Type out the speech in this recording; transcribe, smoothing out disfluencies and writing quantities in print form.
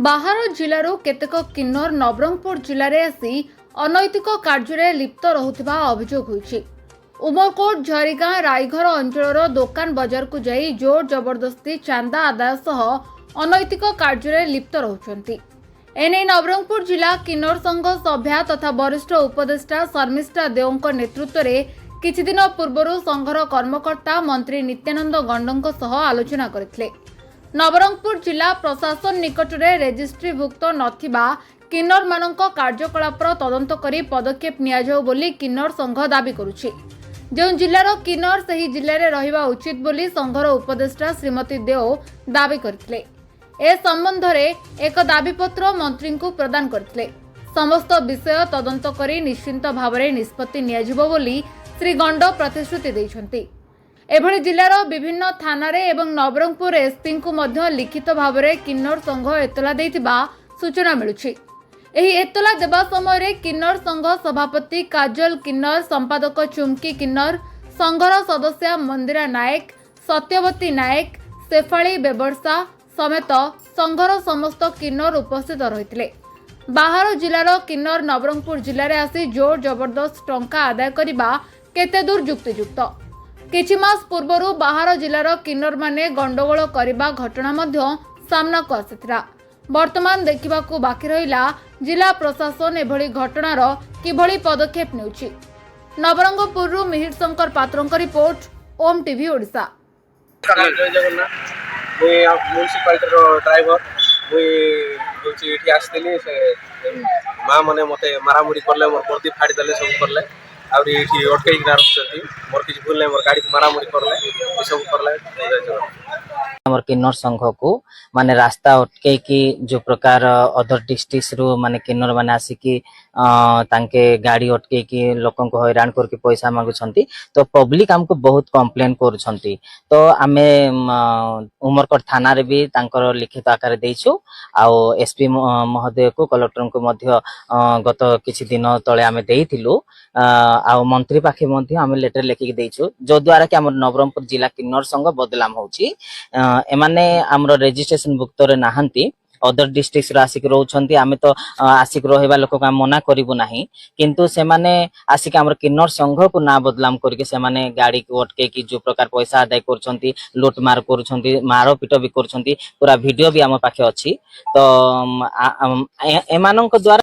बाहर जिलूर केतेक किन्नर नवरंगपुर जिले में आसी अनैतिक कार्य लिप्त रहुथिबा अभियोग होइछि। उमरकोट झरीगाँ रायघर अंचल दोकान बजार को जाई जोर जबरदस्ती चांदा आदाय सह अनैतिक कार्य लिप्त रहुछंती। एने नवरंगपुर जिला किन्नर संघ सभ्या तथा वरिष्ठ उपदेष्टा शर्मिष्ठा देवଙ୍କ नेतृत्व में किछि दिन पूर्व संघर कर्मकर्ता मंत्री नित्यानंद गंडों सह आलोचना करथिले। नवरंगपुर जिला प्रशासन निकट में रेजिस्ट्रीभुक्त नथिबा किन्नर मानक कार्यकलापर तदंत करी पदक्षेप नियाजाऊ बोली किन्नर संघ दाबी करुछि। जो जिलार किन्नर सही जिले में रहिबा उचित बोली संघर उपदेष्टा श्रीमती देव दाबी करथिले। ए संबंध में एक दाबीपत्र मंत्री को प्रदान करथिले। समस्त विषय तदंत करी निश्चिंत भाव में निष्पत्ति नियाजिबो बोली श्री गंड प्रतिश्रुति दैछंती। एभली जिलार विभिन्न थाना एवं नवरंगपुर एसपी को मध्य लिखित भाव में किन्नर संघ एतला देथिबा सूचना मिलुछि। एही एतला देबा समय रे किन्नर संघ सभापति काजल किन्नर, संपादक चुमकी किन्नर, संघर सदस्य मंदिरा नायक, सत्यवती नायक, शेफाली बेबरसा समेत संघर समस्त किन्नर उपस्थित रहिथिले। बाहर जिलार किन्नर नवरंगपुर जिले में आसी जोर जबरदस्त टंका आदाय करबा केते दूर युक्तियुक्त। किछि मास पूर्व बाहर जिलार किन्नर माने गंडगोल करने घटना मध्य सामना को आसिथिला। वर्तमान देखिबाकू बाकी रहिला जिला प्रशासन एभली घटनार किभली पदक्षेप नेउछि। नवरंगपुर मिहिर शंकर पात्रଙ୍କ रिपोर्ट ओम टीवी ओडिशा। म्युनिसिपालिटी ड्राइवर मुझे आसती से माँ मैंने मत मारामुरी करले मोर पर्दी फाड़ी देले सब करले आउरी अटकई रखछथि मोर किछ भूल नै मोर गाड़ी मारामुरी करले ए सब करले। हमर किन्नर संघ को माने रास्ता अटके कि जो प्रकार अदर डिस्ट्रिक्ट रु माने किन्नर माने आसी कि तांके गाड़ी अटके कि लोकन को हैरान करके पैसा मागुछंती तो पब्लिक हमको बहुत कंप्लेन करूछंती। तो आमे उमरकोट थाना रे भी तांकर लिखित आकार देइछु आ एसपी महोदय को कलेक्टर को मध्य गत किछि दिन तळे आमे देइथिलु आ मंत्री पाखे मध्य आमे लेटर लिखि देइछु जो द्वारा कि हमर नवरंगपुर जिला किन्नर संघ बदलाम होउची। एमाने हमरो रजिस्ट्रेशन भुक्त रे नाहंती अदर डिस्ट्रिक्ट आसिक रोचंती आमे तो आसिक रहबा लोक का मना करिवु नाही किंतु से माने आसिक हमर किन्नर संघ को ना बदलाम करके से माने गाड़ी को अटके कि जो प्रकार पैसा आदाय करछंती लूट मार करछंती मारो पिटो भी करछंती पूरा वीडियो भी हम पाखे अछि। तो एमानक द्वारा